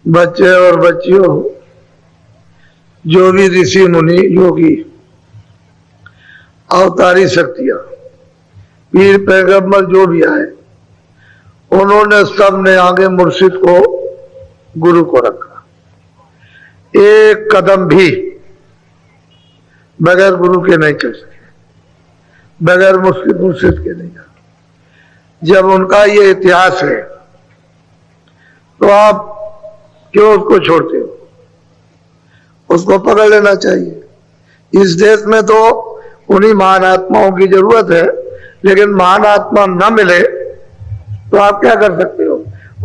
बच्चे और बच्चियों, जो भी ऋषि मुनि योगी अवतारी शक्तियां पीर पैगंबर जो भी आए, उन्होंने सबने आगे मुर्शिद को गुरु को रखा। एक कदम भी बगैर गुरु के नहीं चल सके, बगैर मुर्शिद के नहीं जा। जब उनका ये इतिहास है तो आप क्यों उसको छोड़ते हो? उसको पकड़ लेना चाहिए। इस देश में तो उन्हीं महान आत्माओं की जरूरत है, लेकिन महान आत्मा न मिले तो आप क्या कर सकते हो?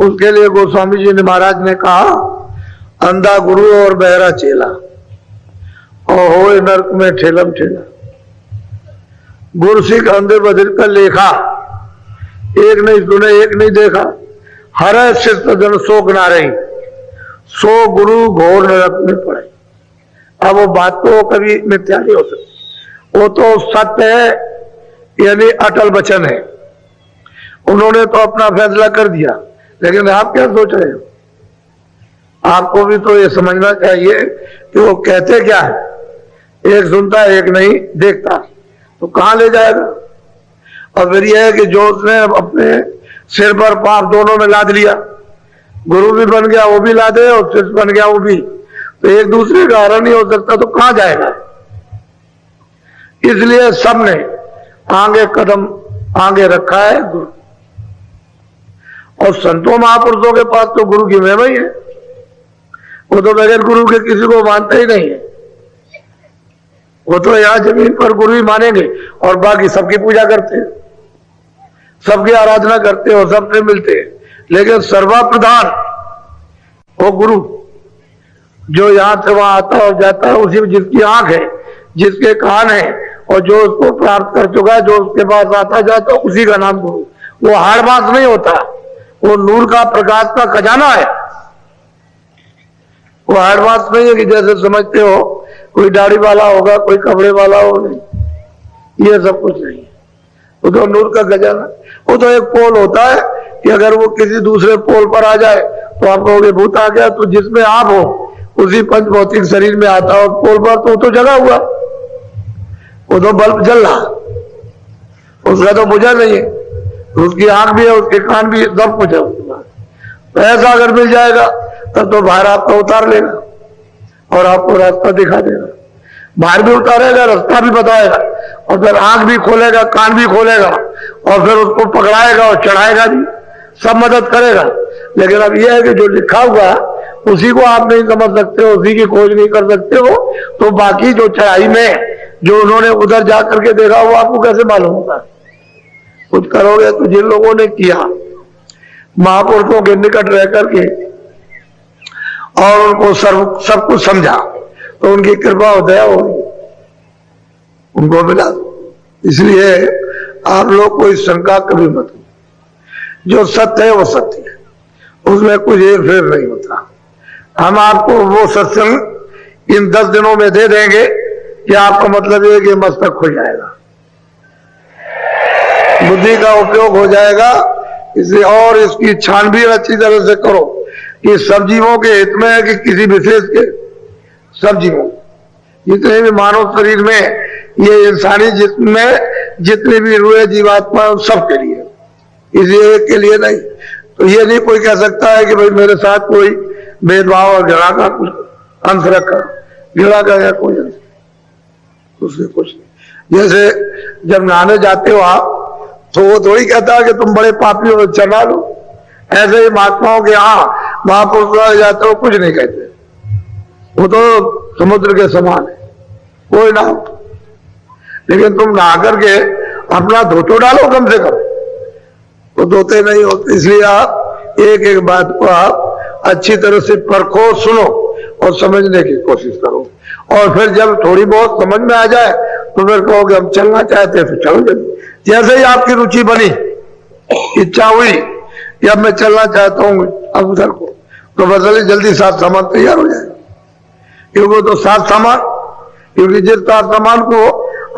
उसके लिए गोस्वामी जी ने महाराज ने कहा, अंधा गुरु और बहरा चेला और हो नरक में ठेलम ठेला। गुरु सिख अंधे बधिर का लेखा, एक नहीं सुने एक नहीं देखा। हर सिद्ध जन शोक ना रही, सो गुरु घोर नरक में पड़े। अब वो बात तो कभी मिथ्या नहीं हो सकती, वो तो सत्य है, यानी अटल वचन है। उन्होंने तो अपना फैसला कर दिया, लेकिन आप क्या सोच रहे हो? आपको भी तो ये समझना चाहिए कि वो कहते क्या है। एक सुनता एक नहीं देखता, तो कहां ले जाएगा? और फिर यह है कि जो उसने अपने सिर पर पाप दोनों में लाद लिया, गुरु भी बन गया वो भी लादे और शिष्य बन गया वो भी, तो एक दूसरे का हरण नहीं हो सकता, तो कहां जाएगा? इसलिए सबने आगे कदम आगे रखा है गुरु। और संतों महापुरुषों के पास तो गुरु की महिमा ही है। वो तो बगैर गुरु के किसी को मानते ही नहीं है। वो तो यहां जमीन पर गुरु ही मानेंगे और बाकी सबकी पूजा करते हैं, सबकी आराधना करते हैं और सबसे मिलते हैं, लेकिन सर्वा प्रधान वो गुरु, जो यहां से वहां आता और जाता है, उसी में जिसकी आंख है, जिसके कान है और जो उसको प्राप्त कर चुका है, जो उसके पास आता जाता है, उसी का नाम गुरु। वो हाड़ बात नहीं होता, वो नूर का प्रकाश का खजाना है। वो हाड़ बात नहीं है कि जैसे समझते हो कोई दाढ़ी वाला होगा, कोई कपड़े वाला हो, नहीं, ये सब कुछ नहीं है। वो तो नूर का खजाना। वो तो एक पोल होता है कि अगर वो किसी दूसरे पोल पर आ जाए तो आप कहोगे भूत आ गया, तो जिसमें आप हो उसी पंच भौतिक शरीर में आता है। पोल पर तो जगा हुआ, वो तो बल्ब जल रहा, उसका तो बुझा नहीं है, उसकी आंख भी है, उसके कान भी, सब कुछ है उसके पास। तो ऐसा अगर मिल जाएगा तब तो बाहर आपको उतार लेगा और आपको रास्ता दिखा देगा। बाहर भी उतारेगा, रास्ता भी बताएगा, और फिर आंख भी खोलेगा, कान भी खोलेगा, और फिर उसको पकड़ाएगा और चढ़ाएगा भी, सब मदद करेगा। लेकिन अब यह है कि जो लिखा हुआ उसी को आप नहीं समझ सकते हो, उसी की खोज नहीं कर सकते हो, तो बाकी जो चढ़ाई में जो उन्होंने उधर जाकर के देखा वो आपको कैसे मालूम होगा? कुछ करोगे तो जिन लोगों ने किया महापुरुषों के निकट रह करके और उनको सब कुछ समझा, तो उनकी कृपा और दया होगी, उनको मिला। इसलिए आप लोग कोई शंका कभी मत, जो सत्य है वो सत्य है, उसमें कुछ हेर फेर नहीं होता। हम आपको वो सत्संग इन 10 दिनों में दे देंगे कि आपका मतलब ये कि मस्तक खुल जाएगा, बुद्धि का उपयोग हो जाएगा। इसे और इसकी छानबीन अच्छी तरह से करो कि सब जीवों के हित में है कि किसी विशेष के। सब जीवों, जितने भी मानव शरीर में, ये इंसानी जिस्म में जितने भी रूहे जीवात्मा, सबके लिए, इसी एक के लिए नहीं। तो ये नहीं कोई कह सकता है कि भाई मेरे साथ कोई भेदभाव और घृणा का कुछ अंश रखा, घृणा का या कोई अंश, उससे कुछ नहीं। जैसे जब नहाने जाते हो आप, तो वो थोड़ी कहता है कि तुम बड़े पापी हो, चढ़ा लो। ऐसे ही महात्माओं के यहाँ महापुरुष जाते हो, कुछ नहीं कहते, वो तो समुद्र के समान है, कोई ना हो। लेकिन तुम नहा करके अपना धोतो डालो कम से कम, वो धोते नहीं होते। इसलिए आप एक एक बात को आप अच्छी तरह से परखो, सुनो और समझने की कोशिश करो, और फिर जब थोड़ी बहुत समझ में आ जाए तो फिर कहोगे हम चलना चाहते हैं तो चलो। जैसे ही आपकी रुचि बनी, इच्छा हुई कि अब मैं चलना चाहता हूं अब उधर को, तो बस जल्दी साथ सामान तैयार हो जाएगा। क्योंकि तो साथ सामान, क्योंकि जिस साथ सामान को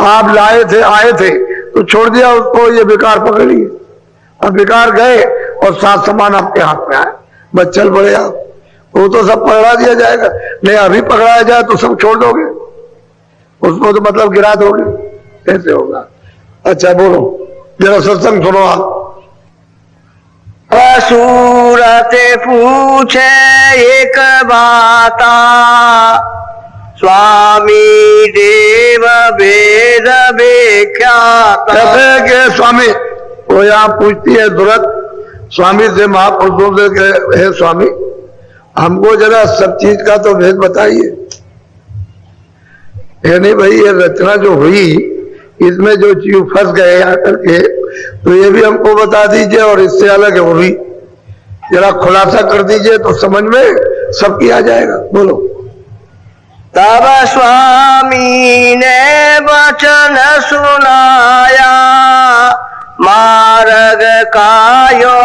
आप लाए थे, आए थे, तो छोड़ दिया उसको, ये बेकार पकड़ लिए। अब बेकार गए और साथ सामान आपके हाथ में आए, बस चल पड़े आप। वो तो सब पकड़ा दिया जाएगा। नहीं अभी पकड़ाया जाए तो सब छोड़ दोगे, उसको तो मतलब गिरा दोगे, कैसे होगा? अच्छा बोलो, जरा सत्संग सुनो आप। सूरत पूछे एक बाता, स्वामी देव वेद विख्याता। कहते हैं कि स्वामी, वो यहाँ पूछती है सूरत स्वामी से, महापुरुषों से, हे स्वामी हमको जरा सब चीज का तो भेद बताइए। ये नहीं भाई, ये रचना जो हुई इसमें जो जीव फंस गए आकर के, तो ये भी हमको बता दीजिए, और इससे अलग है वो भी जरा खुलासा कर दीजिए तो समझ में सबकी आ जाएगा। बोलो। तब स्वामी ने वचन सुनाया, मार्ग कायो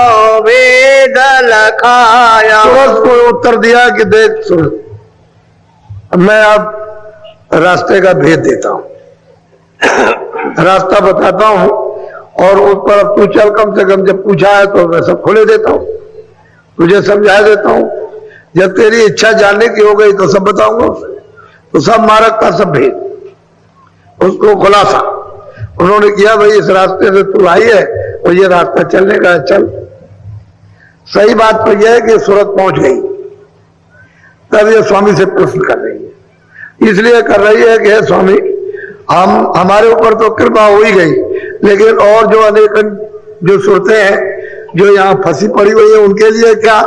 वेद लखाया। सूरज को उत्तर दिया कि देख सूरज, मैं अब रास्ते का भेद देता हूं, रास्ता बताता हूं, और उस पर अब तू चल, कम से कम जब पूछा है तो मैं सब खुले देता हूं, तुझे समझा देता हूं। जब तेरी इच्छा जानने की हो गई तो सब बताऊंगा उसे। तो सब मार्ग का सब भेद, उसको खुलासा उन्होंने किया। भाई इस रास्ते से तू आई है और ये रास्ता चलने का है, चल। सही बात तो यह है कि सूरत पहुंच गई, तब ये स्वामी से प्रश्न कर रही है। इसलिए कर रही है कि हे स्वामी, हम हमारे ऊपर तो कृपा हो ही गई, लेकिन और जो अनेक जो सूरतें हैं जो यहाँ फंसी पड़ी हुई है, उनके लिए क्या,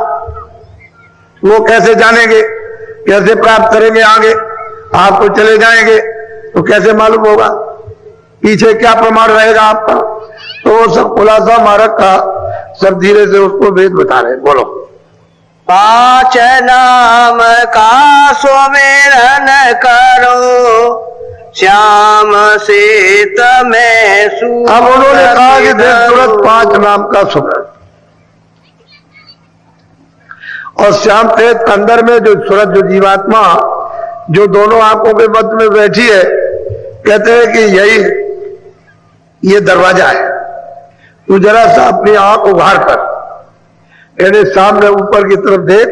वो कैसे जानेंगे, कैसे प्राप्त करेंगे आगे? आप तो चले जाएंगे तो कैसे मालूम होगा, पीछे क्या प्रमाण रहेगा आपका? तो वो सब खुलासा मार्ग का सब धीरे से उसको वेद बता रहे। बोलो। 5 नाम का सुमिरन करो, श्याम से तमें सूरत। अब उन्होंने कहा कि देख सूरत 5 नाम का सुमिरन, और श्याम के अंदर में जो सूरत, जो जीवात्मा जो दोनों आंखों के मध्य में बैठी है, कहते हैं कि यही ये दरवाजा है। तू जरा सा अपनी आंख उघाड़ कर, यानी सामने ऊपर की तरफ देख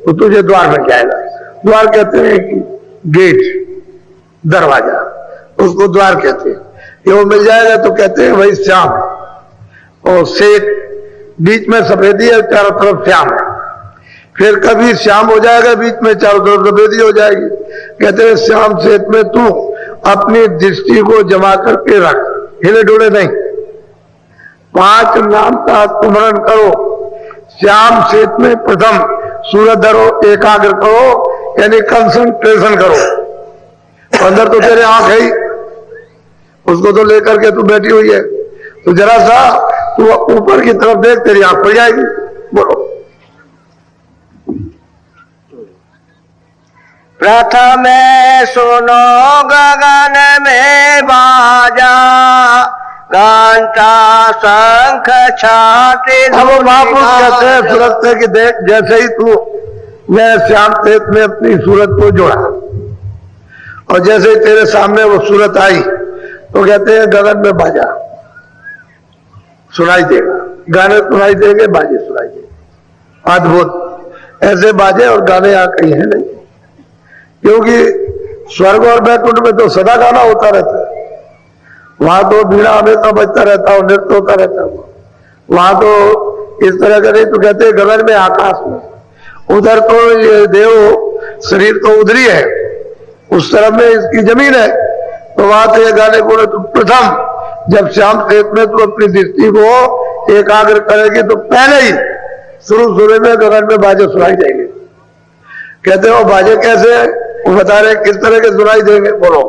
तो तुझे द्वार मिल जाएगा। द्वार कहते हैं कि गेट, दरवाजा, उसको द्वार कहते हैं। ये वो मिल जाएगा तो कहते हैं भाई श्याम, और श्वेत बीच में सफेदी है, चारों तरफ श्याम है। फिर कभी श्याम हो जाएगा, बीच में चारों तरफ सफेदी हो जाएगी। कहते हैं श्याम श्वेत में तू अपनी दृष्टि को जमा करके रख, हिले डुले नहीं। 5 नाम का स्मरण करो, श्याम श्वेत में प्रथम सूरत धरो, एकाग्र करो, यानी कंसंट्रेशन करो। अंदर तो तेरे आंख है ही, उसको तो लेकर के तू बैठी हुई है, तो जरा सा तू ऊपर की तरफ देख, तेरी आंख खुल जाएगी। बोलो। प्रथम सुनो गगन में बाजा, घंटा शंख छाती। अब महापुरुष कहते हैं सूरत से कि देख, जैसे ही तू मैं श्याम श्वेत में अपनी सूरत को जोड़ा, और जैसे ही तेरे सामने वो सूरत आई, तो कहते हैं गगन में बाजा सुनाई देगा, गाने सुनाई देंगे, बाजे सुनाई देंगे। अद्भुत ऐसे बाजे और गाने यहाँ कहीं है नहीं, क्योंकि स्वर्ग और बैकुंठ में तो सदा गाना होता रहता है। वहां तो बीड़ा हमेशा बजता रहता है, नृत्य होता रहता है। वहां तो इस तरह का नहीं। तो कहते हैं गगन में, आकाश में, उधर तो ये देव शरीर तो उधर ही है, उस तरफ में इसकी जमीन है, तो वहां से ये गाने बोले। तो प्रथम जब श्याम श्वेत में तू अपनी दृष्टि को एकाग्र करेगी, तो पहले ही शुरू में गगन में बाजे सुनाई देंगे। कहते हो बाजे कैसे, वो बता रहे किस तरह के सुनाई देंगे। बोलो।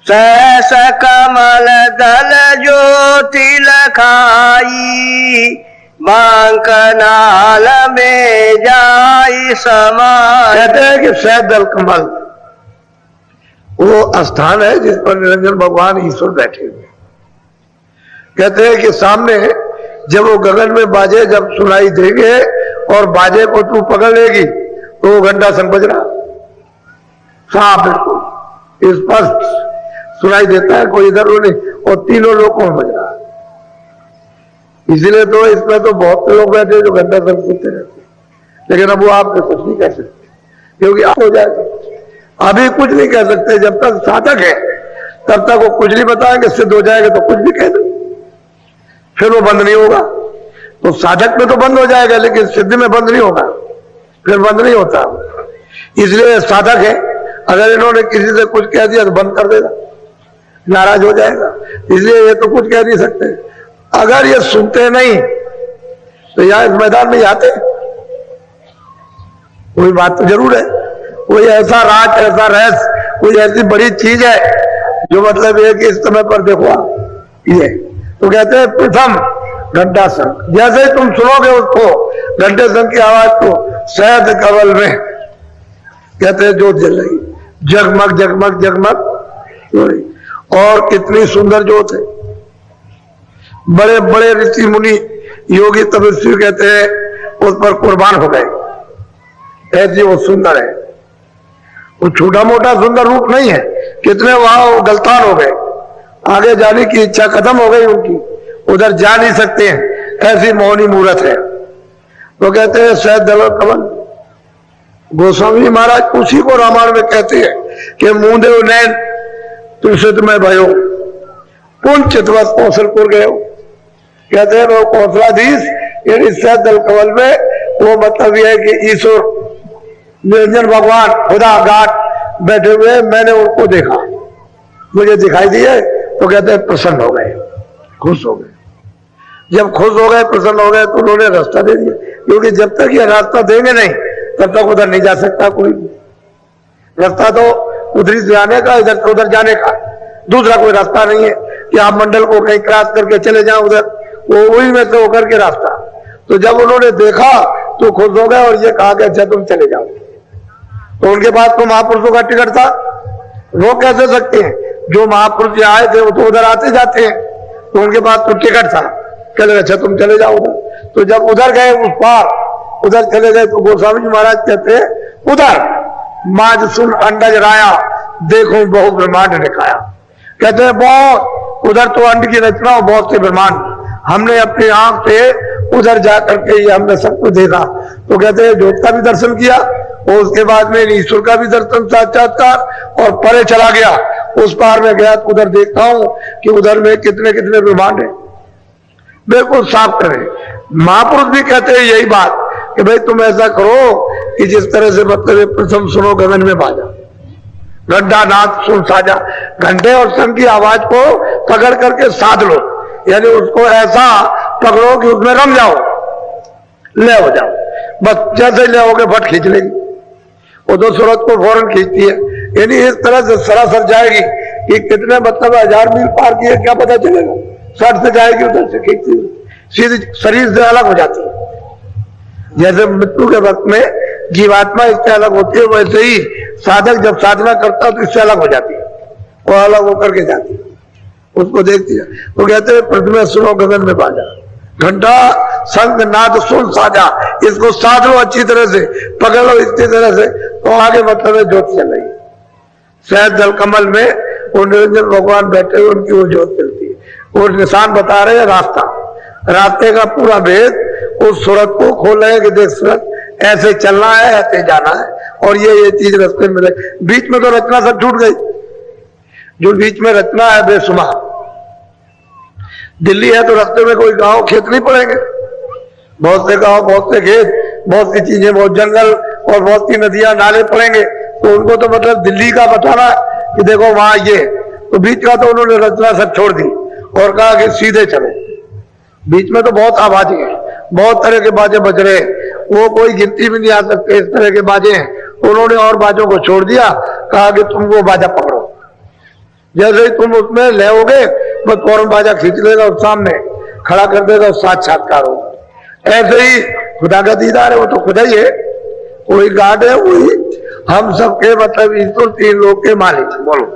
सहस कमल दल ज्योति लखाई, बांकनाल में जाई समाई। कहते हैं कि सहस दल कमल वो स्थान है जिस पर निरंजन भगवान ईश्वर बैठे हुए। कहते हैं कि सामने जब वो गगन में बाजे जब सुनाई देंगे, और बाजे को तू पकड़ लेगी, तो वो घंटा संग बज रहा साफ बिल्कुल स्पष्ट सुनाई देता है, कोई इधर नहीं, और तीनों लोगों में बज रहा है। इसलिए तो इसमें तो बहुत से लोग बैठे जो घंटा संग सुनते रहते, लेकिन अब वो आपसे कुछ नहीं कह सकते, क्योंकि आप हो जाएगा। अभी कुछ नहीं कह सकते, जब तक साधक है तब तक वो कुछ नहीं बताएंगे, सिद्ध हो जाएगा तो कुछ भी कह देंगे, फिर वो बंद नहीं होगा। तो साधक में तो बंद हो जाएगा, लेकिन सिद्धि में बंद नहीं होगा, फिर बंद नहीं होता। इसलिए साधक है, अगर इन्होंने किसी से कुछ कह दिया तो बंद कर देगा, नाराज हो जाएगा। इसलिए ये तो कुछ कह नहीं सकते। अगर ये सुनते नहीं तो यहां इस मैदान में आते, कोई बात तो जरूर है, कोई ऐसा राज, ऐसा रहस्य, कोई ऐसी बड़ी चीज है जो मतलब ये कि इस समय पर देखो ये तो कहते हैं प्रथम घंटा संग। जैसे ही तुम सुनोगे उसको घंटे संग की आवाज को, शहद कवल में कहते हैं ज्योत जल रही, जगमग जगमग जगमग, और कितनी सुंदर ज्योत है। बड़े बड़े ऋषि मुनि योगी तपस्वी कहते हैं उस पर कुर्बान हो गए, ऐसी वो सुंदर है। वो छोटा मोटा सुंदर रूप नहीं है, कितने वहां गलतान हो गए, आगे जाने की इच्छा खत्म हो गई उनकी, उधर जा नहीं सकते हैं, ऐसी मोहनी मूर्त है। तो कहते हैं शहद दल कमल। गोस्वामी महाराज उसी को रामायण में कहते हैं कि मुंदेव नैन तुलसित में भयो पुन चितवत कौशलपुर गए। कहते हैं वो कौशलाधीश यानी शहद दल कमल में, वो मतलब यह है कि ईश्वर निरंजन भगवान खुदा घाट बैठे हुए, मैंने उनको देखा, मुझे दिखाई दिए। तो कहते हैं प्रसन्न हो गए, खुश हो गए। जब खुश हो गए, प्रसन्न हो गए, तो उन्होंने रास्ता दे दिया, क्योंकि जब तक ये रास्ता देंगे नहीं तब तक उधर नहीं जा सकता कोई। रास्ता तो उधर से जाने का, इधर से उधर जाने का, दूसरा कोई रास्ता नहीं है कि आप मंडल को कहीं क्रॉस करके चले जाओ उधर, वो वही में से होकर के रास्ता। तो जब उन्होंने देखा तो खुश हो गए और ये कहा कि अच्छा तुम चले जाओ। तो उनके पास तो महापुरुषों का टिकट था, वो कैसे सकते हैं, जो महापुरुष आए थे वो तो उधर आते जाते हैं, तो उनके पास तो टिकट था, चले अच्छा तुम चले जाओ उधर। तो जब उधर गए उस पार, उधर चले गए, तो गोस्वामी जी महाराज कहते हैं उधर माज सुन अंडज राया देखो बहु ब्रह्मांड दिखाया। कहते हैं बहुत उधर तो अंड की रचना बहुत से ब्रह्मांड हमने अपनी आंख से उधर जाकर के ये हमने सब कुछ देखा। तो कहते हैं ज्योत का भी दर्शन किया, और उसके बाद में ईश्वर का भी दर्शन साक्षात्कार, और परे चला गया, उस पार में गया तो उधर देखता हूं कि उधर में कितने कितने ब्रह्मांड है, बिल्कुल साफ करें। महापुरुष भी कहते हैं यही बात कि भाई तुम ऐसा करो कि जिस तरह से मतलब प्रथम सुनो गगन में बाजा, घंटा नाद सुन साजा, घंटे और संग की आवाज को पकड़ करके साध लो, यानी उसको ऐसा पकड़ो कि उसमें रम जाओ, ले हो जाओ। बस जैसे ले होगे फट खींच लेगी, वो तो सूरत को फौरन खींचती है, यानी इस तरह से सरासर जाएगी कि कितने मतलब 1000 मील पार किए क्या पता चलेगा, सट से जाएगी उधर से खींचती हुई, सीधे शरीर से अलग हो जाती है। जैसे मृत्यु के वक्त में जीवात्मा इससे अलग होती है, वैसे ही साधक जब साधना करता है तो इससे अलग हो जाती है, वो अलग होकर के जाती है, उसको देखती है। तो कहते हैं प्रथम सुनो गगन में बाजा, घंटा संग नाद सुन साजा, इसको साध लो अच्छी तरह से, पकड़ लो इसी तरह से, तो आगे मतलब है ज्योत चल रही। शहद दल कमल में वो निरंजन भगवान बैठे हुए, उनकी वो ज्योत चलती है, वो निशान बता रहे हैं रास्ता, रास्ते का पूरा भेद उस सूरत को खोल रहे हैं कि देख सूरत ऐसे चलना है, ऐसे जाना है, और ये चीज रास्ते में मिले। बीच में तो रचना सब छूट गई, जो बीच में रचना है बेसुमार। दिल्ली है तो रास्ते में कोई गांव खेत नहीं पड़ेंगे, बहुत से गांव, बहुत से खेत, बहुत सी चीजें, बहुत जंगल और बहुत सी नदियां नाले पड़ेंगे, तो उनको तो मतलब दिल्ली का बताना कि देखो वहां ये, तो बीच का तो उन्होंने रचना सब छोड़ दी और कहा कि सीधे चलो। बीच में तो बहुत आबादी है, बहुत तरह के बाजे बज रहे, वो कोई गिनती भी नहीं आ सकते, इस तरह के बाजे हैं। उन्होंने और बाजों को छोड़ दिया, कहा कि तुम वो बाजा पकड़ो, जैसे ही तुम उसमें ले होगे बस फौरन बाजा खींच लेगा और सामने खड़ा कर देगा और साक्षात्कार होगा। ऐसे ही खुदा का दीदार है, वो तो खुदा ही है, वही गार्ड है, वही हम सबके मतलब ईश्वर 3 लोग के मालिक। बोलो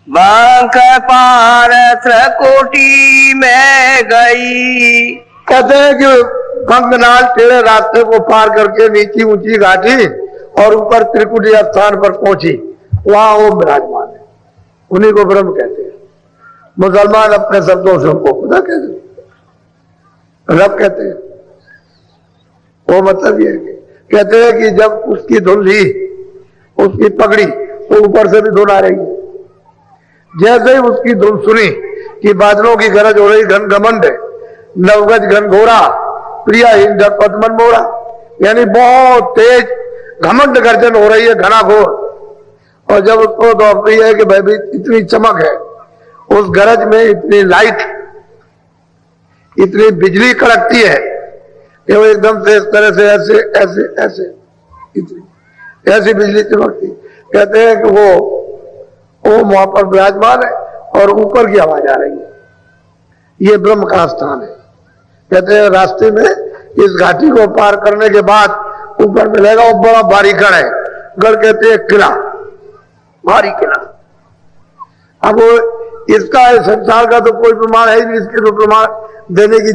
बांक पार त्रिकुटी में गई। कहते हैं कि बंगनाल टेढ़े रास्ते को पार करके नीची ऊंची घाटी और ऊपर त्रिकुटी स्थान पर पहुंची, वहां वो विराजमान है, उन्हीं को ब्रह्म कहते हैं। मुसलमान अपने शब्दों से उनको खुदा कहते हैं, रब कहते हैं। वो मतलब ये है कि कहते हैं कि जब उसकी धुन ली, उसकी पकड़ी, तो ऊपर से भी धुन आ रही है। जैसे ही उसकी धुन सुनी कि बादलों की गरज हो रही, घन घमंड नवगज घन घोरा, प्रिया हिंद पद्मन मोरा, यानी बहुत तेज घमंड गर्जन हो रही है, घना घोर। और जब उसको तो प्रिय है कि भाई इतनी चमक है उस गरज में, इतनी लाइट, इतनी बिजली कड़कती है कि वो एकदम से इस तरह से ऐसे ऐसे ऐसे इतनी ऐसी बिजली चमकती। कहते हैं कि वो वहां पर विराजमान है और ऊपर की आवाज आ रही है। ये ब्रह्म का स्थान है। कहते हैं रास्ते में इस घाटी को पार करने के बाद ऊपर मिलेगा वो बड़ा भारी गढ़ है। गढ़ कहते हैं किला, भारी किला। अब वो इसका संसार का तो कोई प्रमाण है ही नहीं, इसके तो प्रमाण देने की